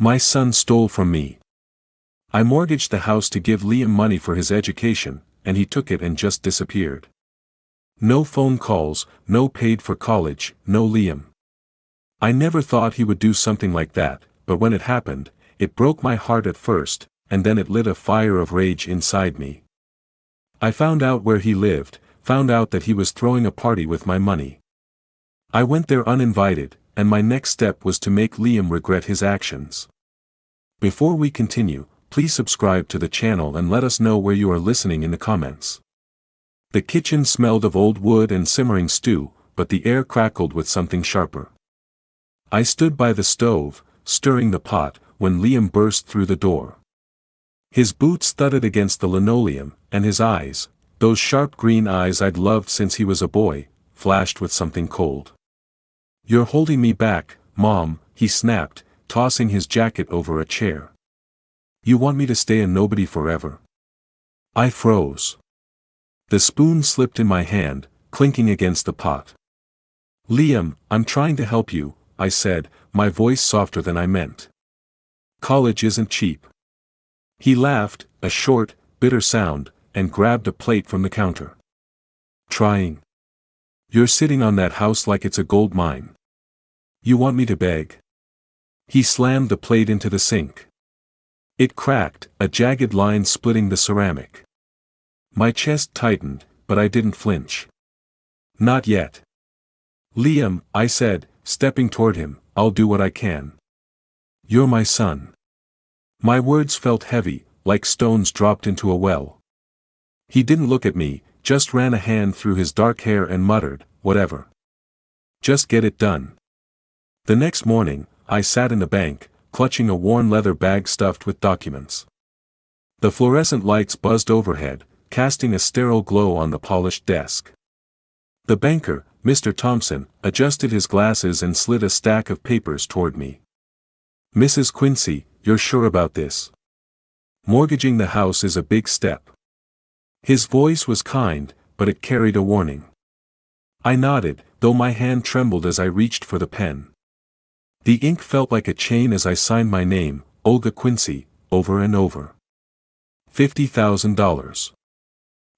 My son stole from me. I mortgaged the house to give Liam money for his education, and he took it and just disappeared. No phone calls, no paid for college, no Liam. I never thought he would do something like that, but when it happened, it broke my heart at first, and then it lit a fire of rage inside me. I found out where he lived, found out that he was throwing a party with my money. I went there uninvited, and my next step was to make Liam regret his actions. Before we continue, please subscribe to the channel and let us know where you are listening in the comments. The kitchen smelled of old wood and simmering stew, but the air crackled with something sharper. I stood by the stove, stirring the pot, when Liam burst through the door. His boots thudded against the linoleum, and his eyes, those sharp green eyes I'd loved since he was a boy, flashed with something cold. "You're holding me back, Mom," he snapped, tossing his jacket over a chair. "You want me to stay a nobody forever?" I froze. The spoon slipped in my hand, clinking against the pot. "Liam, I'm trying to help you," I said, my voice softer than I meant. "College isn't cheap." He laughed, a short, bitter sound, and grabbed a plate from the counter. "Trying? You're sitting on that house like it's a gold mine. You want me to beg?" He slammed the plate into the sink. It cracked, a jagged line splitting the ceramic. My chest tightened, but I didn't flinch. "Not yet." "Liam," I said, stepping toward him, "I'll do what I can. You're my son." My words felt heavy, like stones dropped into a well. He didn't look at me, just ran a hand through his dark hair and muttered, "Whatever. Just get it done." The next morning, I sat in the bank, clutching a worn leather bag stuffed with documents. The fluorescent lights buzzed overhead, casting a sterile glow on the polished desk. The banker, Mr. Thompson, adjusted his glasses and slid a stack of papers toward me. "Mrs. Quincy, you're sure about this? Mortgaging the house is a big step." His voice was kind, but it carried a warning. I nodded, though my hand trembled as I reached for the pen. The ink felt like a chain as I signed my name, Olga Quincy, over and over. $50,000.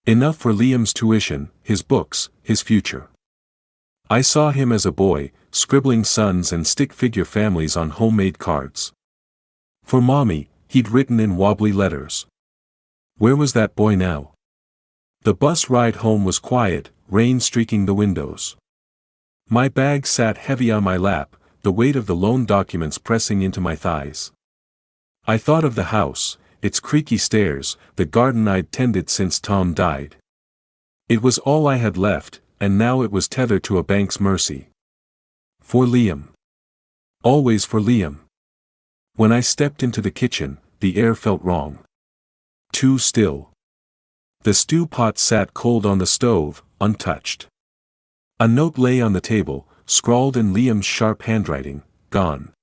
Enough for Liam's tuition, his books, his future. I saw him as a boy, scribbling sons and stick-figure families on homemade cards. For Mommy, he'd written in wobbly letters. Where was that boy now? The bus ride home was quiet, rain streaking the windows. My bag sat heavy on my lap, the weight of the loan documents pressing into my thighs. I thought of the house, its creaky stairs, the garden I'd tended since Tom died. It was all I had left, and now it was tethered to a bank's mercy. For Liam. Always for Liam. When I stepped into the kitchen, the air felt wrong. Too still. The stew pot sat cold on the stove, untouched. A note lay on the table, scrawled in Liam's sharp handwriting, "Gone.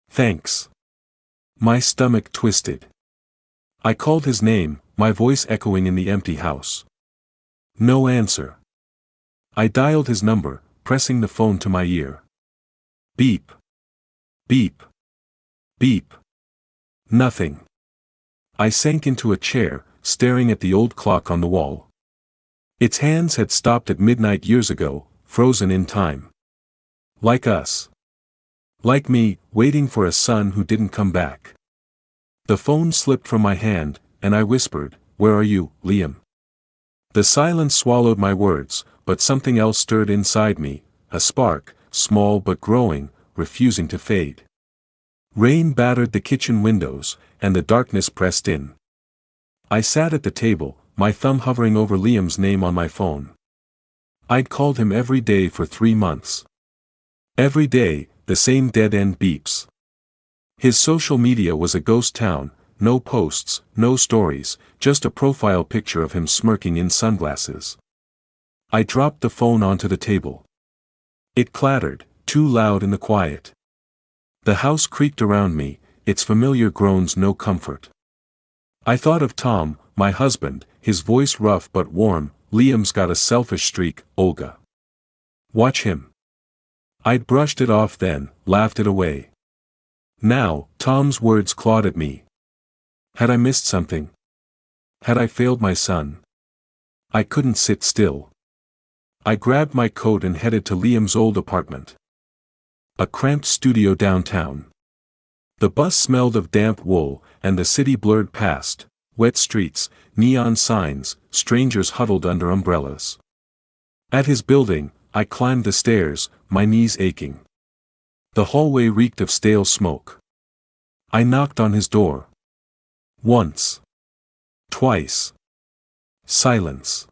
Thanks." My stomach twisted. I called his name, my voice echoing in the empty house. No answer. I dialed his number, pressing the phone to my ear. Beep. Beep. Beep. Nothing. I sank into a chair, staring at the old clock on the wall. Its hands had stopped at midnight years ago, frozen in time. Like us. Like me, waiting for a son who didn't come back. The phone slipped from my hand, and I whispered, "Where are you, Liam?" The silence swallowed my words, but something else stirred inside me, a spark, small but growing, refusing to fade. Rain battered the kitchen windows, and the darkness pressed in. I sat at the table, my thumb hovering over Liam's name on my phone. I'd called him every day for 3 months. Every day, the same dead-end beeps. His social media was a ghost town, no posts, no stories, just a profile picture of him smirking in sunglasses. I dropped the phone onto the table. It clattered, too loud in the quiet. The house creaked around me, its familiar groans no comfort. I thought of Tom, my husband, his voice rough but warm. "Liam's got a selfish streak, Olga. Watch him." I'd brushed it off then, laughed it away. Now, Tom's words clawed at me. Had I missed something? Had I failed my son? I couldn't sit still. I grabbed my coat and headed to Liam's old apartment. A cramped studio downtown. The bus smelled of damp wool, and the city blurred past, wet streets, neon signs, strangers huddled under umbrellas. At his building, I climbed the stairs, my knees aching. The hallway reeked of stale smoke. I knocked on his door. Once. Twice. Silence.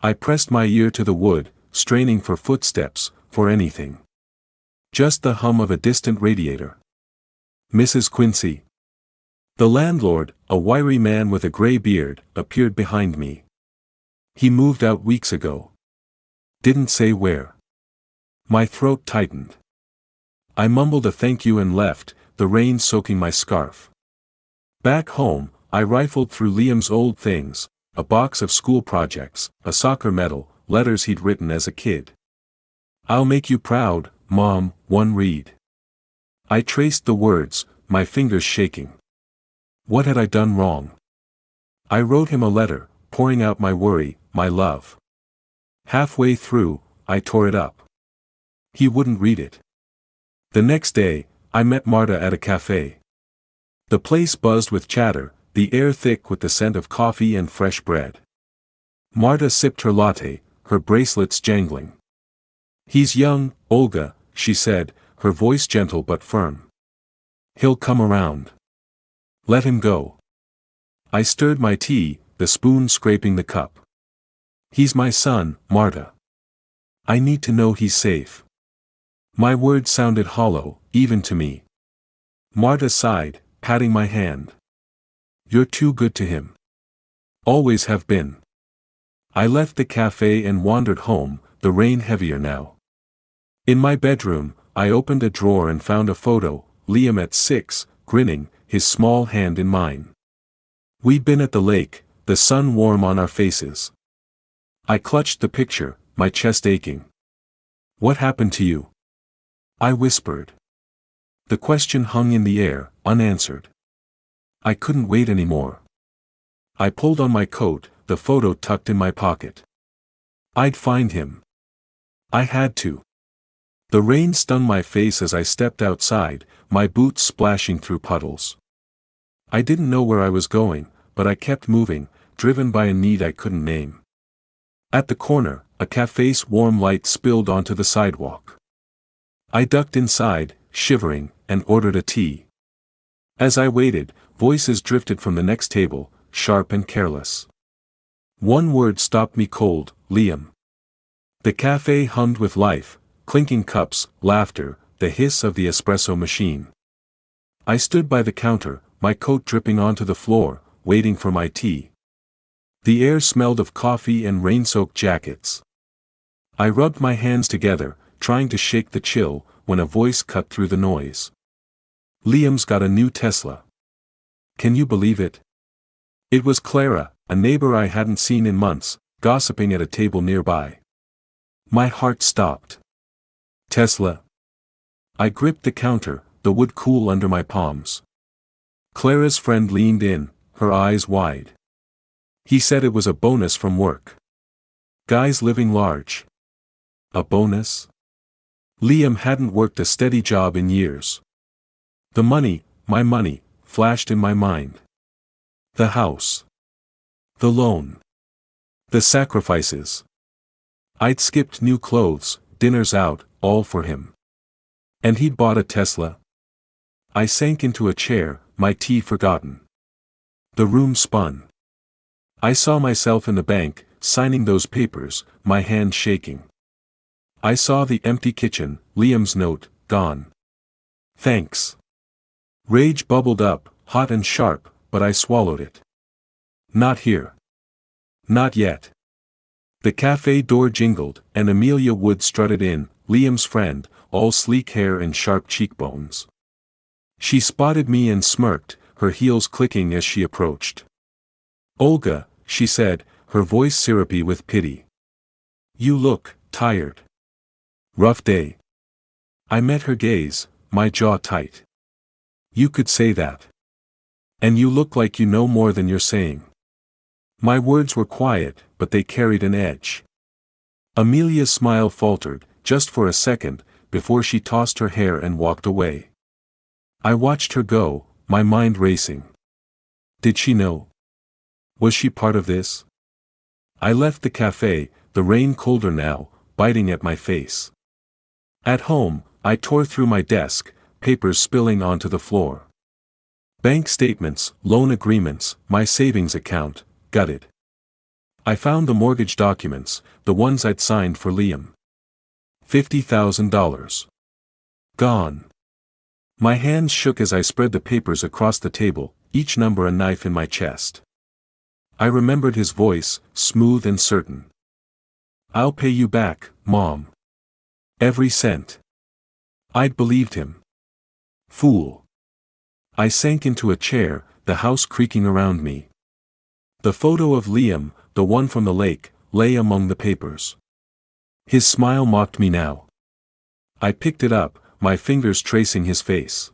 I pressed my ear to the wood, straining for footsteps, for anything. Just the hum of a distant radiator. Mrs. Quincy. The landlord, a wiry man with a gray beard, appeared behind me. He moved out weeks ago. Didn't say where. My throat tightened. I mumbled a thank you and left, the rain soaking my scarf. Back home, I rifled through Liam's old things, a box of school projects, a soccer medal, letters he'd written as a kid. "I'll make you proud, Mom," one read. I traced the words, my fingers shaking. What had I done wrong? I wrote him a letter, pouring out my worry, my love. Halfway through, I tore it up. He wouldn't read it. The next day, I met Marta at a cafe. The place buzzed with chatter, the air thick with the scent of coffee and fresh bread. Marta sipped her latte, her bracelets jangling. "He's young, Olga," she said, her voice gentle but firm. "He'll come around. Let him go." I stirred my tea, the spoon scraping the cup. "He's my son, Marta. I need to know he's safe." My words sounded hollow, even to me. Marta sighed, patting my hand. "You're too good to him. Always have been." I left the cafe and wandered home, the rain heavier now. In my bedroom, I opened a drawer and found a photo, Liam at 6, grinning, his small hand in mine. We'd been at the lake, the sun warm on our faces. I clutched the picture, my chest aching. "What happened to you?" I whispered. The question hung in the air, unanswered. I couldn't wait anymore. I pulled on my coat, the photo tucked in my pocket. I'd find him. I had to. The rain stung my face as I stepped outside, my boots splashing through puddles. I didn't know where I was going, but I kept moving, driven by a need I couldn't name. At the corner, a cafe's warm light spilled onto the sidewalk. I ducked inside, shivering, and ordered a tea. As I waited, voices drifted from the next table, sharp and careless. One word stopped me cold: Liam. The cafe hummed with life, clinking cups, laughter, the hiss of the espresso machine. I stood by the counter, my coat dripping onto the floor, waiting for my tea. The air smelled of coffee and rain-soaked jackets. I rubbed my hands together, trying to shake the chill, when a voice cut through the noise. "Liam's got a new Tesla. Can you believe it?" It was Clara, a neighbor I hadn't seen in months, gossiping at a table nearby. My heart stopped. Tesla. I gripped the counter, the wood cool under my palms. Clara's friend leaned in, her eyes wide. "He said it was a bonus from work. Guys living large." A bonus? Liam hadn't worked a steady job in years. The money, my money, flashed in my mind. The house. The loan. The sacrifices. I'd skipped new clothes, dinners out, all for him. And he'd bought a Tesla. I sank into a chair, my tea forgotten. The room spun. I saw myself in the bank, signing those papers, my hand shaking. I saw the empty kitchen, Liam's note, gone. "Thanks." Rage bubbled up, hot and sharp, but I swallowed it. Not here. Not yet. The cafe door jingled, and Amelia Wood strutted in, Liam's friend, all sleek hair and sharp cheekbones. She spotted me and smirked, her heels clicking as she approached. "Olga," she said, her voice syrupy with pity. "You look tired. Rough day." I met her gaze, my jaw tight. You could say that. And you look like you know more than you're saying. My words were quiet, but they carried an edge. Amelia's smile faltered, just for a second, before she tossed her hair and walked away. I watched her go, my mind racing. Did she know? Was she part of this? I left the cafe, the rain colder now, biting at my face. At home, I tore through my desk, papers spilling onto the floor. Bank statements, loan agreements, my savings account, gutted. I found the mortgage documents, the ones I'd signed for Liam. $50,000. Gone. My hands shook as I spread the papers across the table, each number a knife in my chest. I remembered his voice, smooth and certain. I'll pay you back, Mom. Every cent. I'd believed him. Fool. I sank into a chair, the house creaking around me. The photo of Liam, the one from the lake, lay among the papers. His smile mocked me now. I picked it up, my fingers tracing his face.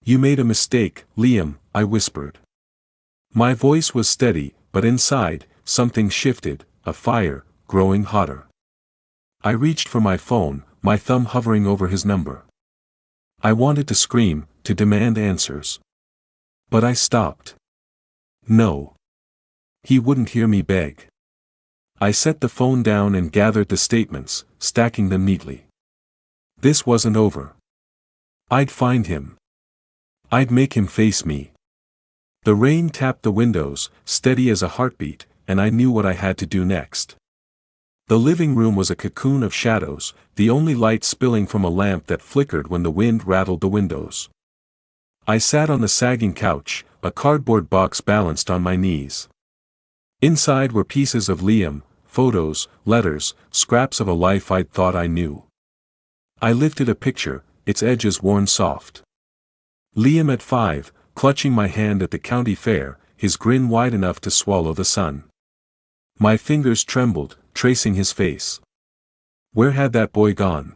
You made a mistake, Liam, I whispered. My voice was steady, but inside, something shifted, a fire, growing hotter. I reached for my phone, my thumb hovering over his number. I wanted to scream, to demand answers. But I stopped. No. He wouldn't hear me beg. I set the phone down and gathered the statements, stacking them neatly. This wasn't over. I'd find him. I'd make him face me. The rain tapped the windows, steady as a heartbeat, and I knew what I had to do next. The living room was a cocoon of shadows, the only light spilling from a lamp that flickered when the wind rattled the windows. I sat on the sagging couch, a cardboard box balanced on my knees. Inside were pieces of Liam, photos, letters, scraps of a life I'd thought I knew. I lifted a picture, its edges worn soft. Liam at 5, clutching my hand at the county fair, his grin wide enough to swallow the sun. My fingers trembled, tracing his face. Where had that boy gone?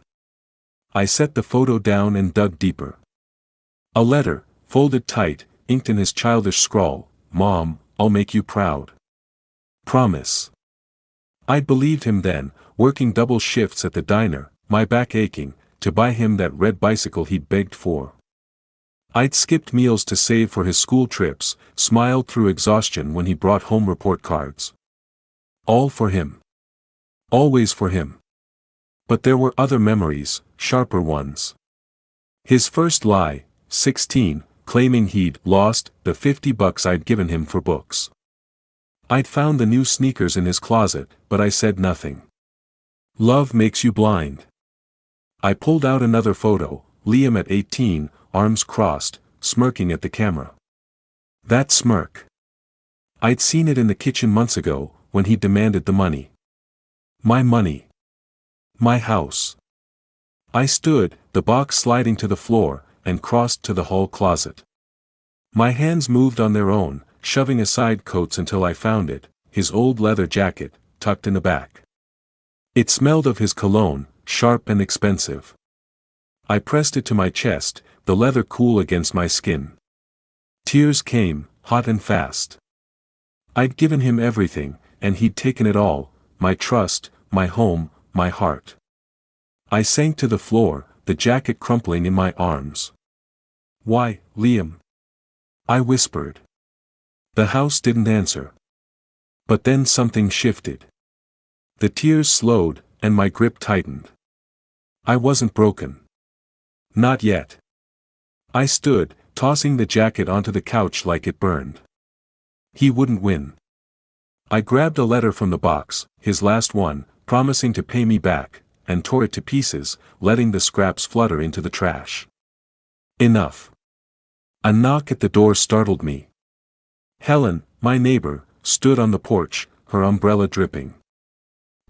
I set the photo down and dug deeper. A letter, folded tight, inked in his childish scrawl, Mom, I'll make you proud. Promise. I'd believed him then, working double shifts at the diner, my back aching, to buy him that red bicycle he'd begged for. I'd skipped meals to save for his school trips, smiled through exhaustion when he brought home report cards. All for him. Always for him. But there were other memories, sharper ones. His first lie, 16, claiming he'd lost the $50 I'd given him for books. I'd found the new sneakers in his closet, but I said nothing. Love makes you blind. I pulled out another photo, Liam at 18, arms crossed, smirking at the camera. That smirk. I'd seen it in the kitchen months ago, when he demanded the money. My money. My house. I stood, the box sliding to the floor, and crossed to the hall closet. My hands moved on their own, shoving aside coats until I found it, his old leather jacket, tucked in the back. It smelled of his cologne, sharp and expensive. I pressed it to my chest, the leather cool against my skin. Tears came, hot and fast. I'd given him everything, and he'd taken it all, my trust, my home, my heart. I sank to the floor, the jacket crumpling in my arms. Why, Liam? I whispered. The house didn't answer. But then something shifted. The tears slowed, and my grip tightened. I wasn't broken. Not yet. I stood, tossing the jacket onto the couch like it burned. He wouldn't win. I grabbed a letter from the box, his last one, promising to pay me back, and tore it to pieces, letting the scraps flutter into the trash. Enough. A knock at the door startled me. Helen, my neighbor, stood on the porch, her umbrella dripping.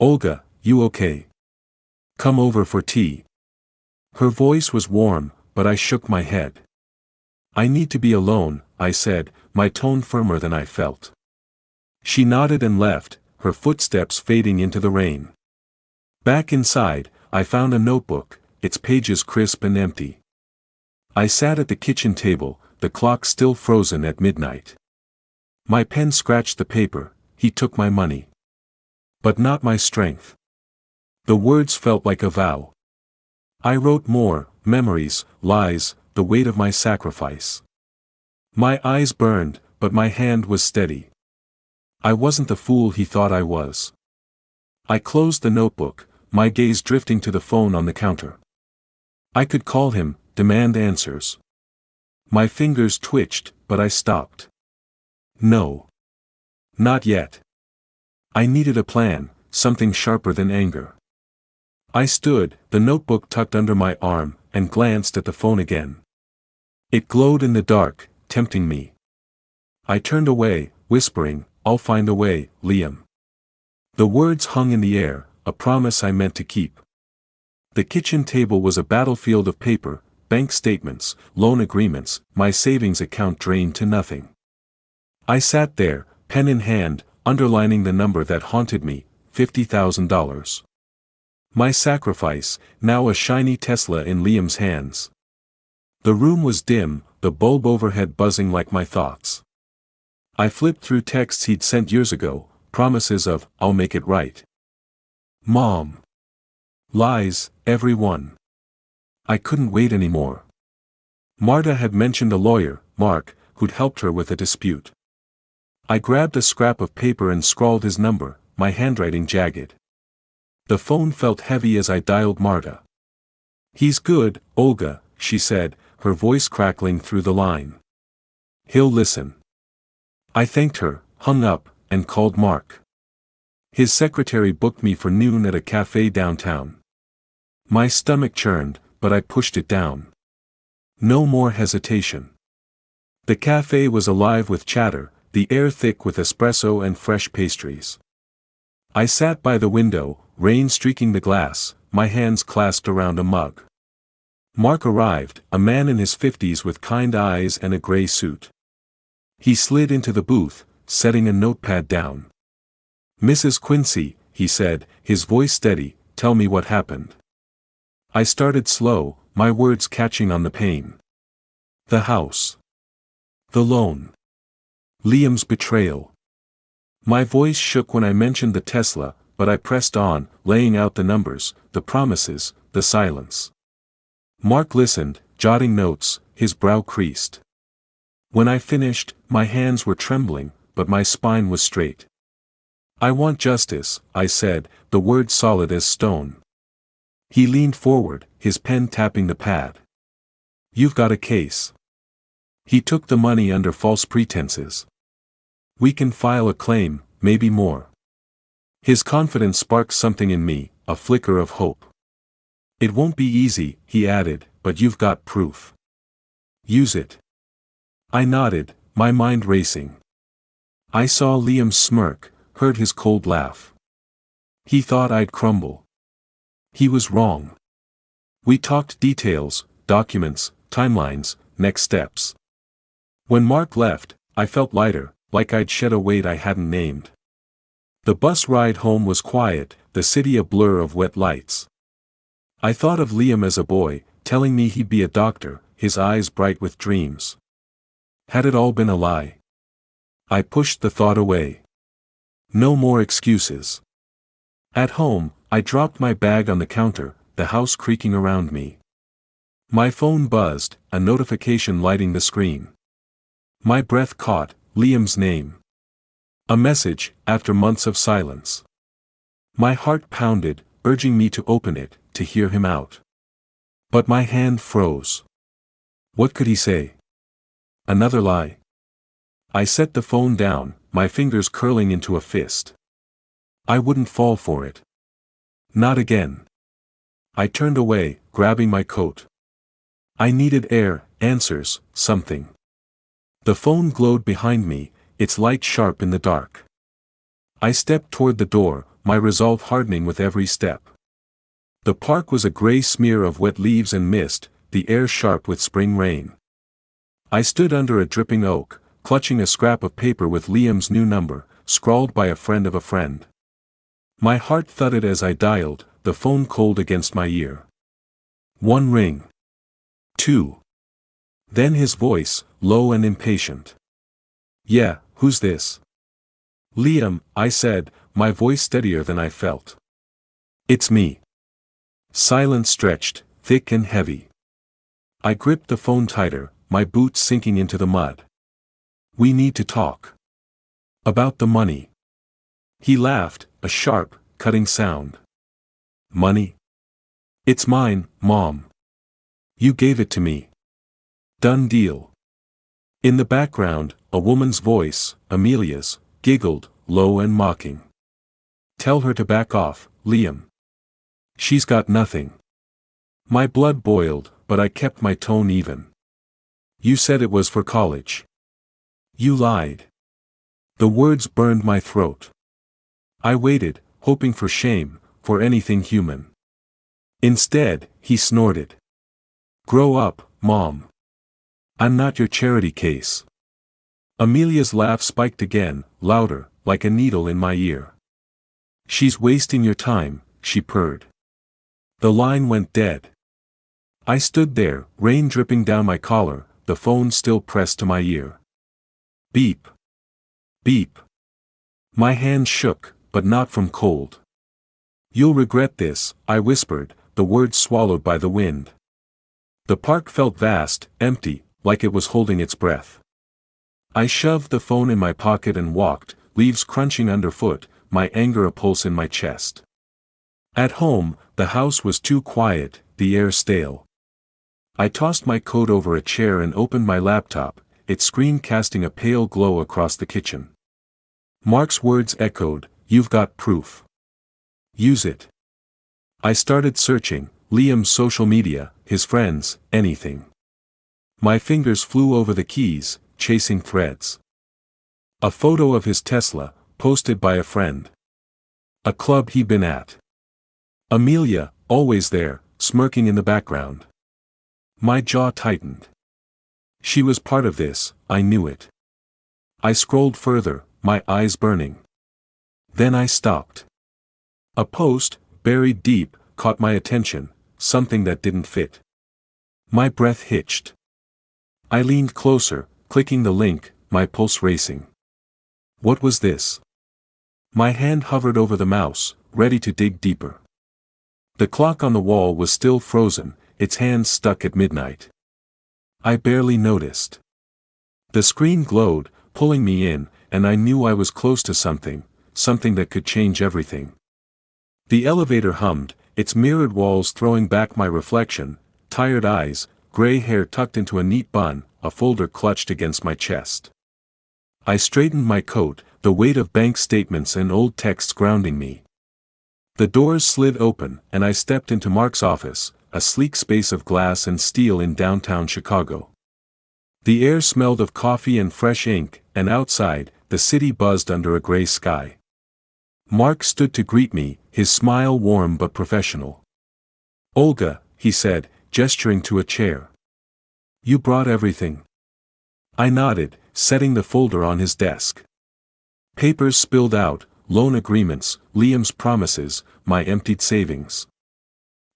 Olga, you okay? Come over for tea. Her voice was warm, but I shook my head. I need to be alone, I said, my tone firmer than I felt. She nodded and left, her footsteps fading into the rain. Back inside, I found a notebook, its pages crisp and empty. I sat at the kitchen table, the clock still frozen at midnight. My pen scratched the paper, he took my money. But not my strength. The words felt like a vow. I wrote more, memories, lies, the weight of my sacrifice. My eyes burned, but my hand was steady. I wasn't the fool he thought I was. I closed the notebook, my gaze drifting to the phone on the counter. I could call him, demand answers. My fingers twitched, but I stopped. No. Not yet. I needed a plan, something sharper than anger. I stood, the notebook tucked under my arm, and glanced at the phone again. It glowed in the dark, tempting me. I turned away, whispering, "I'll find a way, Liam." The words hung in the air, a promise I meant to keep. The kitchen table was a battlefield of paper, bank statements, loan agreements, my savings account drained to nothing. I sat there, pen in hand, underlining the number that haunted me, $50,000. My sacrifice, now a shiny Tesla in Liam's hands. The room was dim, the bulb overhead buzzing like my thoughts. I flipped through texts he'd sent years ago, promises of, "I'll make it right." Mom. Lies, every one. I couldn't wait anymore. Marta had mentioned a lawyer, Mark, who'd helped her with a dispute. I grabbed a scrap of paper and scrawled his number, my handwriting jagged. The phone felt heavy as I dialed Marta. "He's good, Olga," she said, her voice crackling through the line. "He'll listen." I thanked her, hung up, and called Mark. His secretary booked me for noon at a cafe downtown. My stomach churned, but I pushed it down. No more hesitation. The cafe was alive with chatter, the air thick with espresso and fresh pastries. I sat by the window, rain streaking the glass, my hands clasped around a mug. Mark arrived, a man in his 50s with kind eyes and a gray suit. He slid into the booth, setting a notepad down. "Mrs. Quincy," he said, his voice steady, "tell me what happened." I started slow, my words catching on the pain. The house. The loan. Liam's betrayal. My voice shook when I mentioned the Tesla, but I pressed on, laying out the numbers, the promises, the silence. Mark listened, jotting notes, his brow creased. When I finished, my hands were trembling, but my spine was straight. "I want justice," I said, the words solid as stone. He leaned forward, his pen tapping the pad. "You've got a case." He took the money under false pretenses. "We can file a claim, maybe more." His confidence sparked something in me, a flicker of hope. "It won't be easy," he added, "but you've got proof. Use it." I nodded, my mind racing. I saw Liam smirk, heard his cold laugh. He thought I'd crumble. He was wrong. We talked details, documents, timelines, next steps. When Mark left, I felt lighter, like I'd shed a weight I hadn't named. The bus ride home was quiet, the city a blur of wet lights. I thought of Liam as a boy, telling me he'd be a doctor, his eyes bright with dreams. Had it all been a lie? I pushed the thought away. No more excuses. At home, I dropped my bag on the counter, the house creaking around me. My phone buzzed, a notification lighting the screen. My breath caught, Liam's name. A message, after months of silence. My heart pounded, urging me to open it, to hear him out. But my hand froze. What could he say? Another lie? I set the phone down, my fingers curling into a fist. I wouldn't fall for it. Not again. I turned away, grabbing my coat. I needed air, answers, something. The phone glowed behind me, its light sharp in the dark. I stepped toward the door, my resolve hardening with every step. The park was a gray smear of wet leaves and mist, the air sharp with spring rain. I stood under a dripping oak, clutching a scrap of paper with Liam's new number, scrawled by a friend of a friend. My heart thudded as I dialed, the phone cold against my ear. 1 ring. 2. Then his voice, low and impatient. "Yeah, who's this?" "Liam," I said, my voice steadier than I felt. "It's me." Silence stretched, thick and heavy. I gripped the phone tighter, my boots sinking into the mud. "We need to talk. About the money." He laughed, a sharp, cutting sound. "Money? It's mine, Mom. You gave it to me. Done deal." In the background, a woman's voice, Amelia's, giggled, low and mocking. "Tell her to back off, Liam. She's got nothing." My blood boiled, but I kept my tone even. "You said it was for college. You lied." The words burned my throat. I waited, hoping for shame, for anything human. Instead, he snorted. "Grow up, Mom. I'm not your charity case." Amelia's laugh spiked again, louder, like a needle in my ear. "She's wasting your time," she purred. The line went dead. I stood there, rain dripping down my collar, the phone still pressed to my ear. Beep. Beep. My hand shook, but not from cold. "You'll regret this," I whispered, the words swallowed by the wind. The park felt vast, empty, like it was holding its breath. I shoved the phone in my pocket and walked, leaves crunching underfoot, my anger a pulse in my chest. At home, the house was too quiet, the air stale. I tossed my coat over a chair and opened my laptop, its screen casting a pale glow across the kitchen. Mark's words echoed, "You've got proof. Use it." I started searching, Liam's social media, his friends, anything. My fingers flew over the keys, chasing threads. A photo of his Tesla, posted by a friend. A club he'd been at. Amelia, always there, smirking in the background. My jaw tightened. She was part of this, I knew it. I scrolled further, my eyes burning. Then I stopped. A post, buried deep, caught my attention, something that didn't fit. My breath hitched. I leaned closer, clicking the link, my pulse racing. What was this? My hand hovered over the mouse, ready to dig deeper. The clock on the wall was still frozen, its hands stuck at midnight. I barely noticed. The screen glowed, pulling me in, and I knew I was close to something that could change everything. The elevator hummed, its mirrored walls throwing back my reflection, tired eyes, gray hair tucked into a neat bun, a folder clutched against my chest. I straightened my coat, the weight of bank statements and old texts grounding me. The doors slid open, and I stepped into Mark's office, a sleek space of glass and steel in downtown Chicago. The air smelled of coffee and fresh ink, and outside, the city buzzed under a gray sky. Mark stood to greet me, his smile warm but professional. "Olga," he said, gesturing to a chair. "You brought everything." I nodded, setting the folder on his desk. Papers spilled out, loan agreements, Liam's promises, my emptied savings.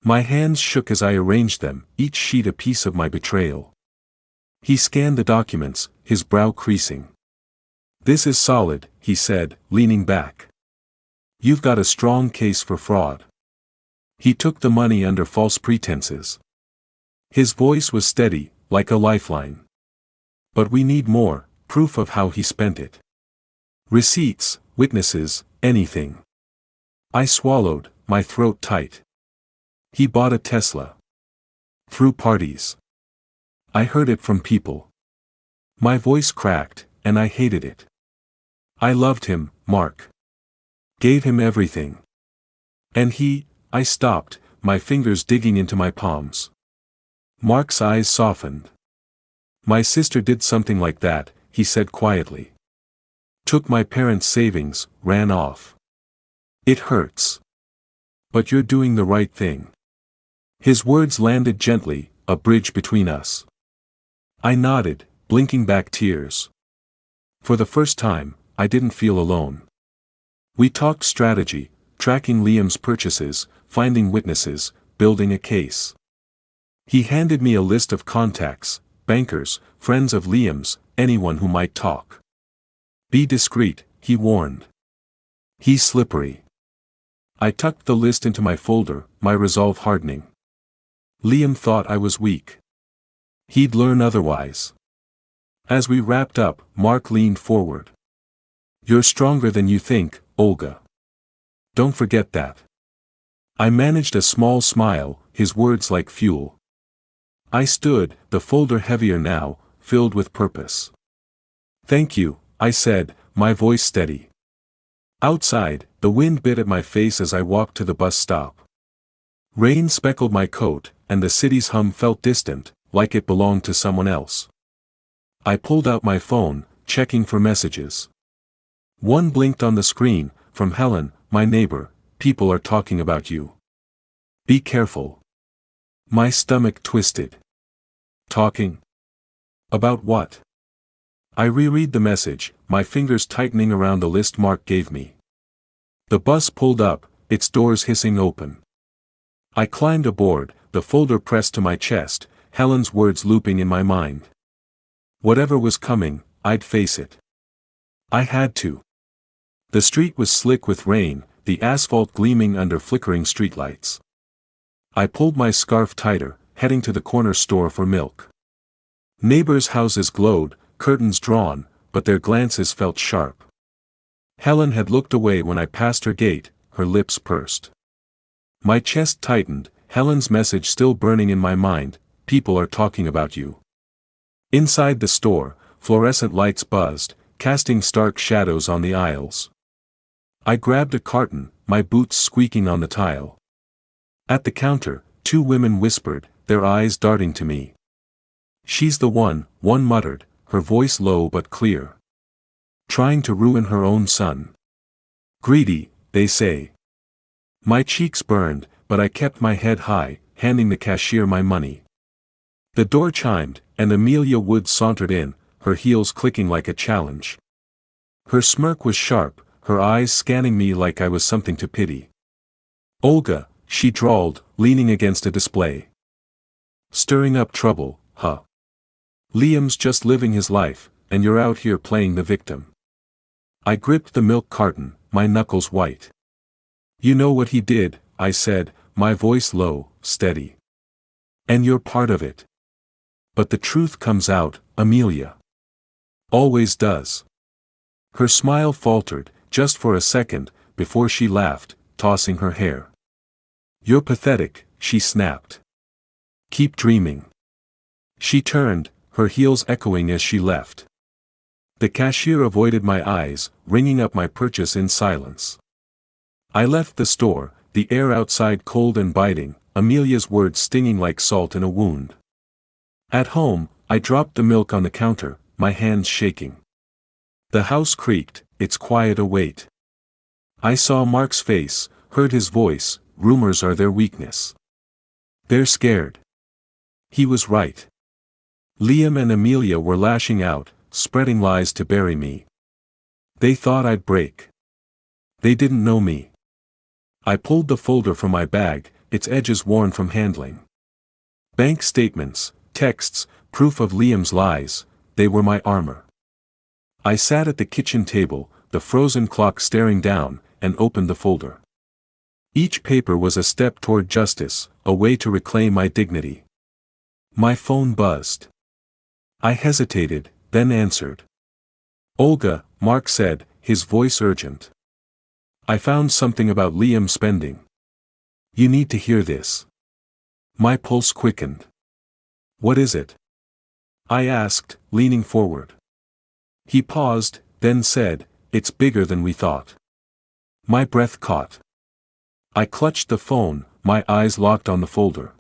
My hands shook as I arranged them, each sheet a piece of my betrayal. He scanned the documents, his brow creasing. "This is solid," he said, leaning back. "You've got a strong case for fraud. He took the money under false pretenses." His voice was steady, like a lifeline. "But we need more, proof of how he spent it. Receipts, witnesses, anything." I swallowed, my throat tight. "He bought a Tesla. Through parties. I heard it from people." My voice cracked, and I hated it. "I loved him, Mark. Gave him everything. And I stopped, my fingers digging into my palms. Mark's eyes softened. "My sister did something like that," he said quietly. "Took my parents' savings, ran off. It hurts. But you're doing the right thing." His words landed gently, a bridge between us. I nodded, blinking back tears. For the first time, I didn't feel alone. We talked strategy, tracking Liam's purchases, finding witnesses, building a case. He handed me a list of contacts, bankers, friends of Liam's, anyone who might talk. Be discreet, he warned. He's slippery. I tucked the list into my folder, my resolve hardening. Liam thought I was weak. He'd learn otherwise. As we wrapped up, Mark leaned forward. You're stronger than you think, Olga. Don't forget that. I managed a small smile, his words like fuel. I stood, the folder heavier now, filled with purpose. Thank you, I said, my voice steady. Outside, the wind bit at my face as I walked to the bus stop. Rain speckled my coat, and the city's hum felt distant, like it belonged to someone else. I pulled out my phone, checking for messages. One blinked on the screen, from Helen, my neighbor. People are talking about you. Be careful. My stomach twisted. Talking? About what? I reread the message, my fingers tightening around the list Mark gave me. The bus pulled up, its doors hissing open. I climbed aboard, the folder pressed to my chest, Helen's words looping in my mind. Whatever was coming, I'd face it. I had to. The street was slick with rain, the asphalt gleaming under flickering streetlights. I pulled my scarf tighter, heading to the corner store for milk. Neighbors' houses glowed, curtains drawn, but their glances felt sharp. Helen had looked away when I passed her gate, her lips pursed. My chest tightened, Helen's message still burning in my mind, people are talking about you. Inside the store, fluorescent lights buzzed, casting stark shadows on the aisles. I grabbed a carton, my boots squeaking on the tile. At the counter, two women whispered, their eyes darting to me. She's the one muttered, her voice low but clear. Trying to ruin her own son. Greedy, they say. My cheeks burned, but I kept my head high, handing the cashier my money. The door chimed, and Amelia Wood sauntered in, her heels clicking like a challenge. Her smirk was sharp, her eyes scanning me like I was something to pity. Olga, she drawled, leaning against a display. Stirring up trouble, huh? Liam's just living his life, and you're out here playing the victim. I gripped the milk carton, my knuckles white. You know what he did, I said, my voice low, steady. And you're part of it. But the truth comes out, Amelia. Always does. Her smile faltered, just for a second, before she laughed, tossing her hair. You're pathetic, she snapped. Keep dreaming. She turned, her heels echoing as she left. The cashier avoided my eyes, ringing up my purchase in silence. I left the store, the air outside cold and biting, Amelia's words stinging like salt in a wound. At home, I dropped the milk on the counter, my hands shaking. The house creaked, its quiet await. I saw Mark's face, heard his voice, rumors are their weakness. They're scared. He was right. Liam and Amelia were lashing out, spreading lies to bury me. They thought I'd break. They didn't know me. I pulled the folder from my bag, its edges worn from handling. Bank statements, texts, proof of Liam's lies, they were my armor. I sat at the kitchen table, the frozen clock staring down, and opened the folder. Each paper was a step toward justice, a way to reclaim my dignity. My phone buzzed. I hesitated, then answered. Olga, Mark said, his voice urgent. I found something about Liam's spending. You need to hear this. My pulse quickened. What is it? I asked, leaning forward. He paused, then said, it's bigger than we thought. My breath caught. I clutched the phone, my eyes locked on the folder.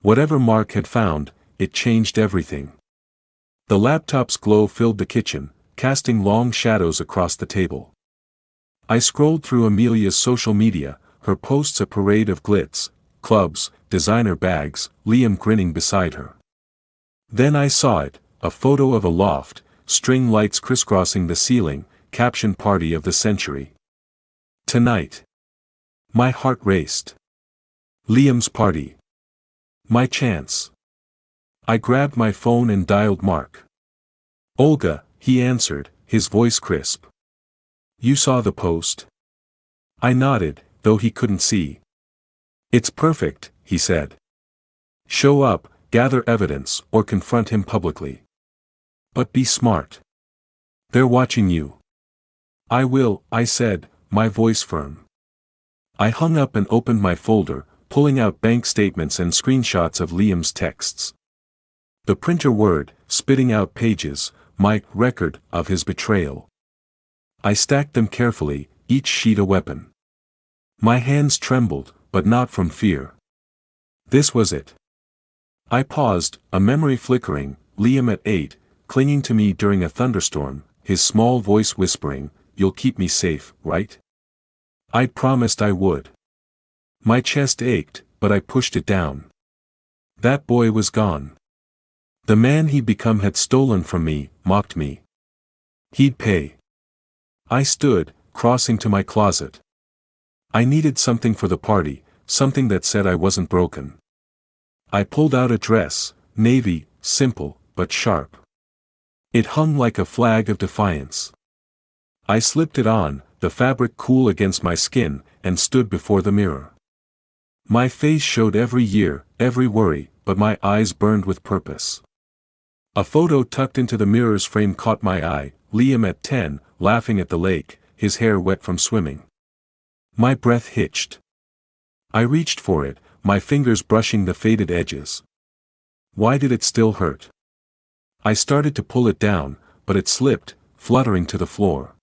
Whatever Mark had found, it changed everything. The laptop's glow filled the kitchen, casting long shadows across the table. I scrolled through Amelia's social media, her posts a parade of glitz, clubs, designer bags, Liam grinning beside her. Then I saw it, a photo of a loft, string lights crisscrossing the ceiling, caption party of the century. Tonight. My heart raced. Liam's party. My chance. I grabbed my phone and dialed Mark. "Olga," he answered, his voice crisp. "You saw the post?" I nodded, though he couldn't see. "It's perfect," he said. "Show up, gather evidence, or confront him publicly. But be smart. They're watching you." "I will," I said, my voice firm. I hung up and opened my folder, pulling out bank statements and screenshots of Liam's texts. The printer whirred, spitting out pages, my record of his betrayal. I stacked them carefully, each sheet a weapon. My hands trembled, but not from fear. This was it. I paused, a memory flickering, Liam at 8, clinging to me during a thunderstorm, his small voice whispering, "You'll keep me safe, right?" I'd promised I would. My chest ached, but I pushed it down. That boy was gone. The man he'd become had stolen from me, mocked me. He'd pay. I stood, crossing to my closet. I needed something for the party, something that said I wasn't broken. I pulled out a dress, navy, simple, but sharp. It hung like a flag of defiance. I slipped it on, the fabric cool against my skin, and stood before the mirror. My face showed every year, every worry, but my eyes burned with purpose. A photo tucked into the mirror's frame caught my eye, Liam at 10, laughing at the lake, his hair wet from swimming. My breath hitched. I reached for it, my fingers brushing the faded edges. Why did it still hurt? I started to pull it down, but it slipped, fluttering to the floor.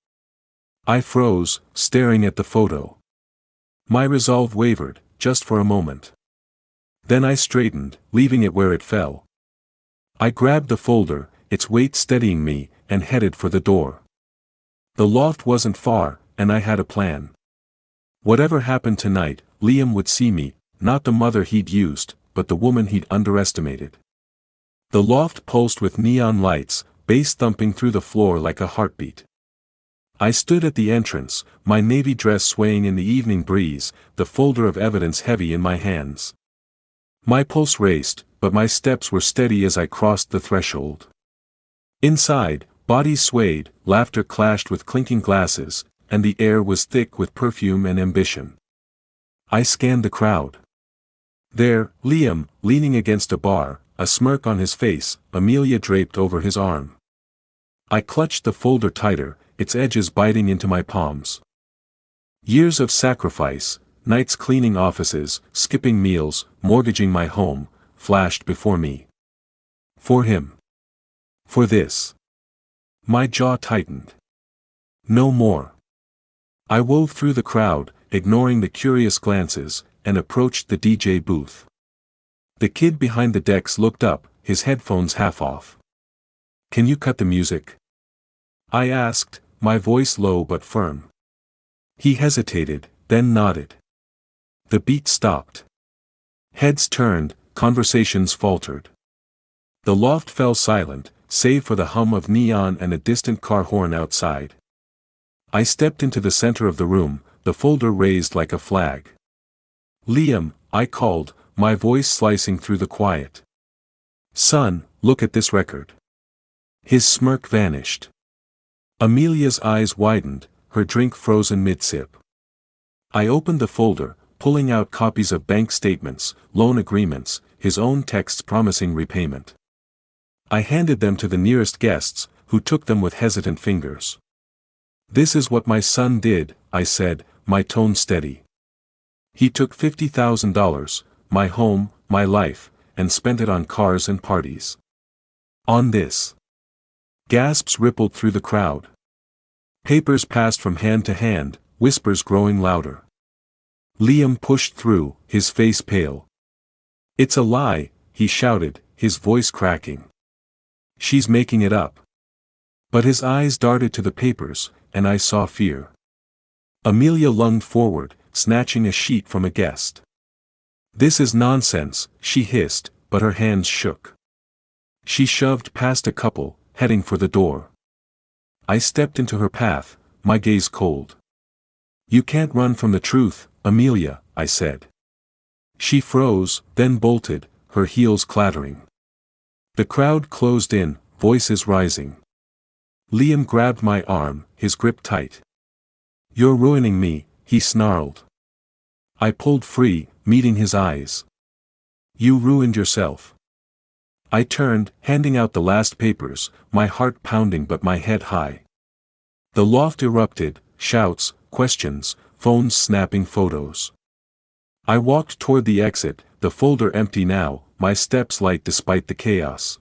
I froze, staring at the photo. My resolve wavered, just for a moment. Then I straightened, leaving it where it fell. I grabbed the folder, its weight steadying me, and headed for the door. The loft wasn't far, and I had a plan. Whatever happened tonight, Liam would see me, not the mother he'd used, but the woman he'd underestimated. The loft pulsed with neon lights, bass thumping through the floor like a heartbeat. I stood at the entrance, my navy dress swaying in the evening breeze, the folder of evidence heavy in my hands. My pulse raced, but my steps were steady as I crossed the threshold. Inside, bodies swayed, laughter clashed with clinking glasses, and the air was thick with perfume and ambition. I scanned the crowd. There, Liam, leaning against a bar, a smirk on his face, Amelia draped over his arm. I clutched the folder tighter, its edges biting into my palms. Years of sacrifice, nights cleaning offices, skipping meals, mortgaging my home, flashed before me. For him. For this. My jaw tightened. No more. I wove through the crowd, ignoring the curious glances, and approached the DJ booth. The kid behind the decks looked up, his headphones half off. "Can you cut the music?" I asked, my voice low but firm. He hesitated, then nodded. The beat stopped. Heads turned, conversations faltered. The loft fell silent, save for the hum of neon and a distant car horn outside. I stepped into the center of the room, the folder raised like a flag. "Liam," I called, my voice slicing through the quiet. "Son, look at this record." His smirk vanished. Amelia's eyes widened, her drink frozen mid-sip. I opened the folder, pulling out copies of bank statements, loan agreements, his own texts promising repayment. I handed them to the nearest guests, who took them with hesitant fingers. "This is what my son did," I said, my tone steady. "He took $50,000, my home, my life, and spent it on cars and parties. On this." Gasps rippled through the crowd. Papers passed from hand to hand, whispers growing louder. Liam pushed through, his face pale. "It's a lie," he shouted, his voice cracking. "She's making it up." But his eyes darted to the papers, and I saw fear. Amelia lunged forward, snatching a sheet from a guest. "This is nonsense," she hissed, but her hands shook. She shoved past a couple, heading for the door. I stepped into her path, my gaze cold. "You can't run from the truth, Amelia," I said. She froze, then bolted, her heels clattering. The crowd closed in, voices rising. Liam grabbed my arm, his grip tight. "You're ruining me," he snarled. I pulled free, meeting his eyes. "You ruined yourself." I turned, handing out the last papers, my heart pounding but my head high. The loft erupted, shouts, questions, phones snapping photos. I walked toward the exit, the folder empty now, my steps light despite the chaos.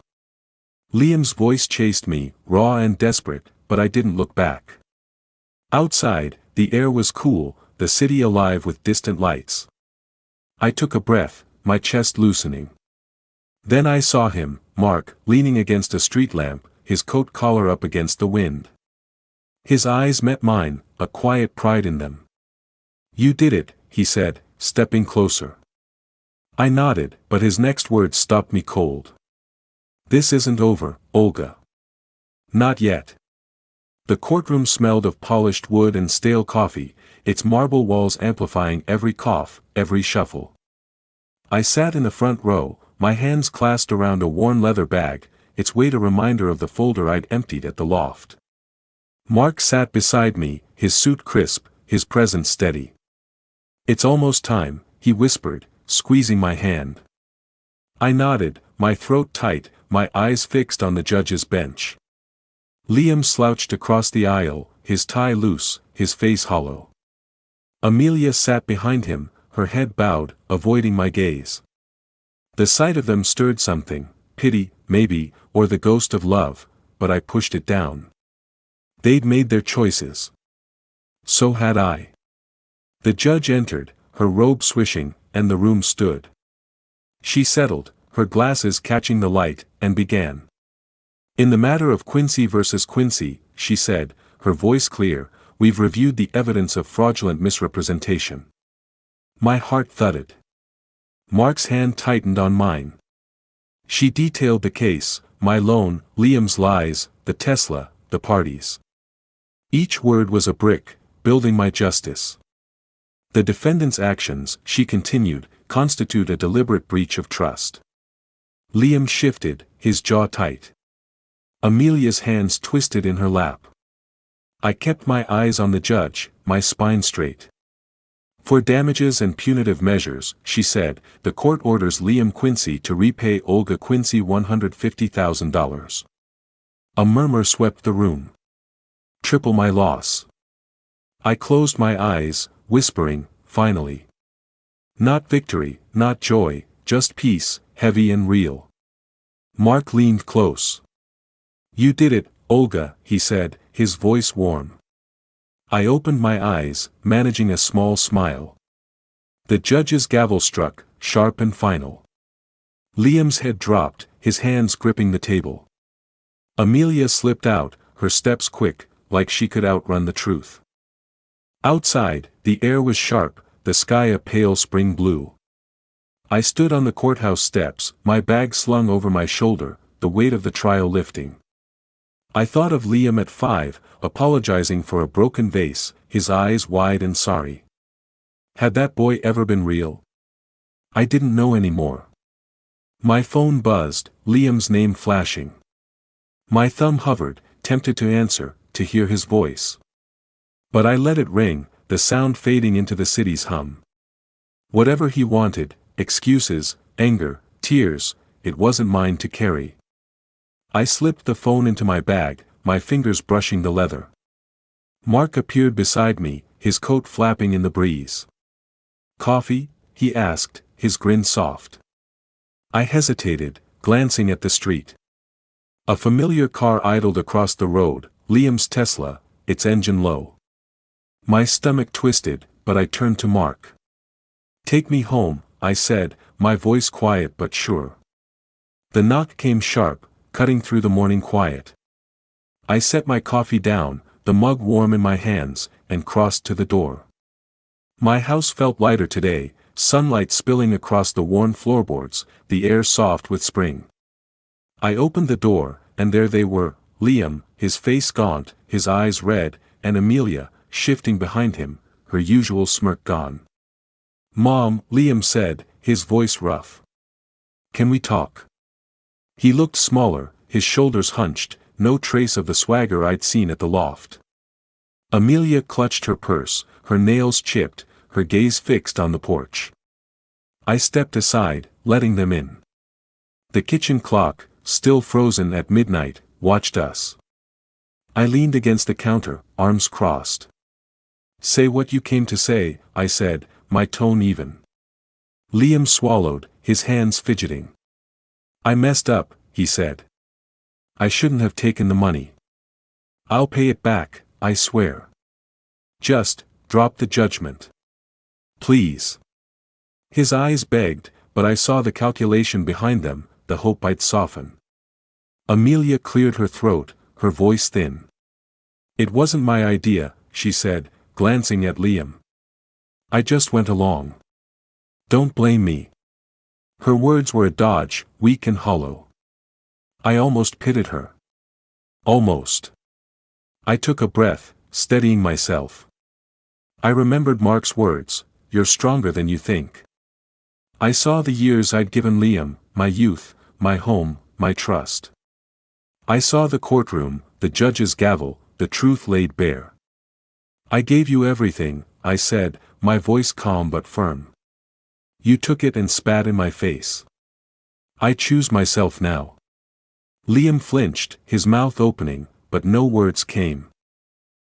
Liam's voice chased me, raw and desperate, but I didn't look back. Outside, the air was cool, the city alive with distant lights. I took a breath, my chest loosening. Then I saw him, Mark, leaning against a street lamp, his coat collar up against the wind. His eyes met mine, a quiet pride in them. "You did it," he said, stepping closer. I nodded, but his next words stopped me cold. "This isn't over, Olga." "Not yet." The courtroom smelled of polished wood and stale coffee, its marble walls amplifying every cough, every shuffle. I sat in the front row, my hands clasped around a worn leather bag, its weight a reminder of the folder I'd emptied at the loft. Mark sat beside me, his suit crisp, his presence steady. "It's almost time," he whispered, squeezing my hand. I nodded, my throat tight, my eyes fixed on the judge's bench. Liam slouched across the aisle, his tie loose, his face hollow. Amelia sat behind him, her head bowed, avoiding my gaze. The sight of them stirred something, pity, maybe, or the ghost of love, but I pushed it down. They'd made their choices. So had I. The judge entered, her robe swishing, and the room stood. She settled, her glasses catching the light, and began. "In the matter of Quincy versus Quincy," she said, her voice clear, "we've reviewed the evidence of fraudulent misrepresentation." My heart thudded. Mark's hand tightened on mine. She detailed the case, my loan, Liam's lies, the Tesla, the parties. Each word was a brick, building my justice. "The defendant's actions," she continued, "constitute a deliberate breach of trust." Liam shifted, his jaw tight. Amelia's hands twisted in her lap. I kept my eyes on the judge, my spine straight. "For damages and punitive measures," she said, "the court orders Liam Quincy to repay Olga Quincy $150,000. A murmur swept the room. "Triple my loss." I closed my eyes, whispering, "Finally." Not victory, not joy, just peace, heavy and real. Mark leaned close. "You did it, Olga," he said, his voice warm. I opened my eyes, managing a small smile. The judge's gavel struck, sharp and final. Liam's head dropped, his hands gripping the table. Amelia slipped out, her steps quick, like she could outrun the truth. Outside, the air was sharp, the sky a pale spring blue. I stood on the courthouse steps, my bag slung over my shoulder, the weight of the trial lifting. I thought of Liam at 5, apologizing for a broken vase, his eyes wide and sorry. Had that boy ever been real? I didn't know anymore. My phone buzzed, Liam's name flashing. My thumb hovered, tempted to answer, to hear his voice. But I let it ring, the sound fading into the city's hum. Whatever he wanted, excuses, anger, tears, it wasn't mine to carry. I slipped the phone into my bag, my fingers brushing the leather. Mark appeared beside me, his coat flapping in the breeze. "Coffee?" he asked, his grin soft. I hesitated, glancing at the street. A familiar car idled across the road, Liam's Tesla, its engine low. My stomach twisted, but I turned to Mark. "Take me home," I said, my voice quiet but sure. The knock came sharp, cutting through the morning quiet. I set my coffee down, the mug warm in my hands, and crossed to the door. My house felt lighter today, sunlight spilling across the worn floorboards, the air soft with spring. I opened the door, and there they were, Liam, his face gaunt, his eyes red, and Amelia, shifting behind him, her usual smirk gone. "Mom," Liam said, his voice rough. "Can we talk?" He looked smaller, his shoulders hunched, no trace of the swagger I'd seen at the loft. Amelia clutched her purse, her nails chipped, her gaze fixed on the porch. I stepped aside, letting them in. The kitchen clock, still frozen at midnight, watched us. I leaned against the counter, arms crossed. "Say what you came to say," I said, my tone even. Liam swallowed, his hands fidgeting. "I messed up," he said. "I shouldn't have taken the money. I'll pay it back, I swear. Just, drop the judgment. Please." His eyes begged, but I saw the calculation behind them, the hope I'd soften. Amelia cleared her throat, her voice thin. "It wasn't my idea," she said, glancing at Liam. "I just went along. Don't blame me." Her words were a dodge, weak and hollow. I almost pitied her. Almost. I took a breath, steadying myself. I remembered Mark's words, "You're stronger than you think." I saw the years I'd given Liam, my youth, my home, my trust. I saw the courtroom, the judge's gavel, the truth laid bare. "I gave you everything," I said, my voice calm but firm. "You took it and spat in my face. I choose myself now." Liam flinched, his mouth opening, but no words came.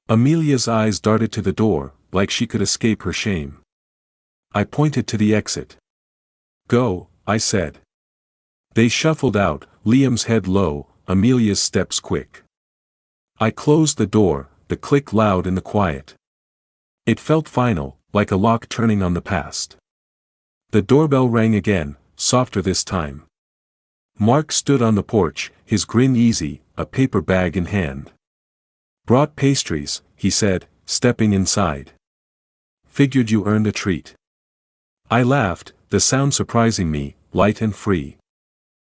Amelia's eyes darted to the door, like she could escape her shame. I pointed to the exit. "Go," I said. They shuffled out, Liam's head low, Amelia's steps quick. I closed the door, the click loud in the quiet. It felt final, like a lock turning on the past. The doorbell rang again, softer this time. Mark stood on the porch, his grin easy, a paper bag in hand. "Brought pastries," he said, stepping inside. "Figured you earned a treat." I laughed, the sound surprising me, light and free.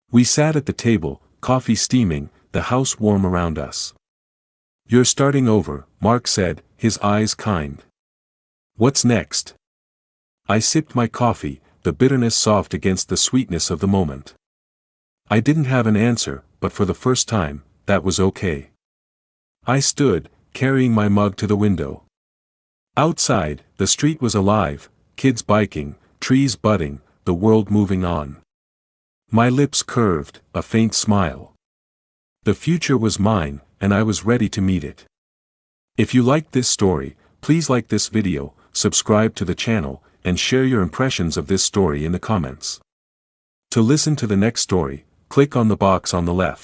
We sat at the table, coffee steaming, the house warm around us. "You're starting over," Mark said, his eyes kind. "What's next?" I sipped my coffee, the bitterness soft against the sweetness of the moment. I didn't have an answer, but for the first time, that was okay. I stood, carrying my mug to the window. Outside, the street was alive, kids biking, trees budding, the world moving on. My lips curved, a faint smile. The future was mine, and I was ready to meet it. If you liked this story, please like this video, subscribe to the channel, and share your impressions of this story in the comments. To listen to the next story, click on the box on the left.